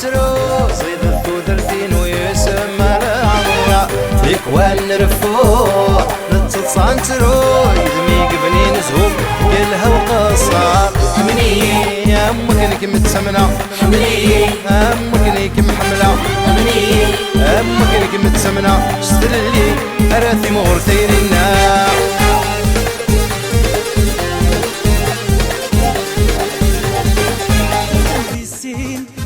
تصنترو صيد الثودرتين ويسمى العمرة لكوان نرفو نتصنترو يدمي قبنين زهوب قلها وقصار مني أمك لك متسمنة مني أمك لك محملة مني أمك لك متسمنة شتللي أراتي مغرتيرنا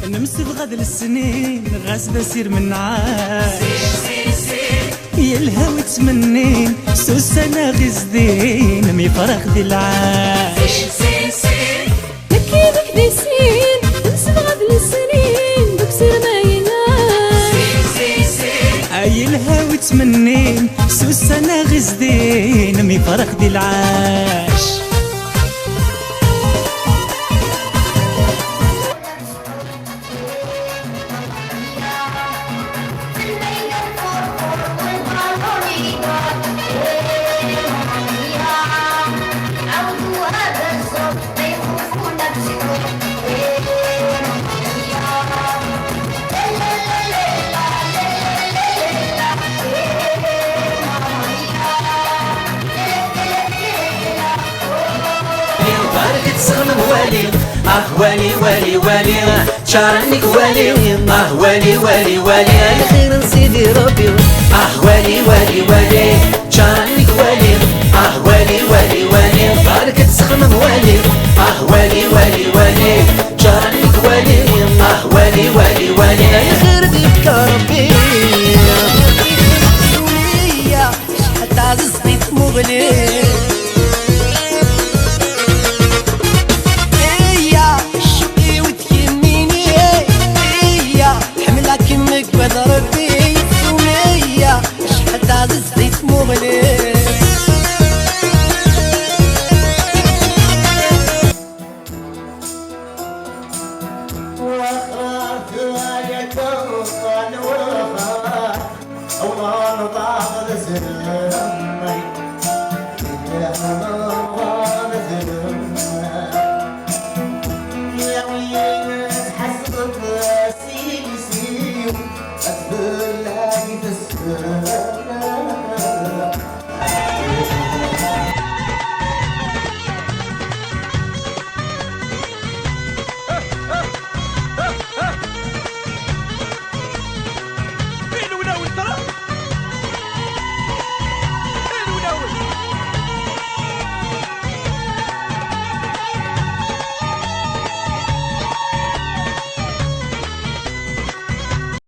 نمسي بغد السنين غاسدة سير من عاد يا الهوى تمنين سوسنا غزدين مي فرق دي العاش مكينك دي سنين نمسي بغد السنين بكسر ما يناش يا الهوى تمنين سوسنا غزدين مي فرق دي العاش تسخن والي والي والي والي شارنك والي والي والي والي الخير نسيدي ربي والي والي والي شارنك والي والي والي والي بارك تسخن والي والي والي والي شارنك والي والي والي والي الخير بك ربي سوريا حتى عزيزتي مغلي ربي سمية شحال عزيزتي مغلي وخاف يا توصل وخاف أو ما نطاق الزمي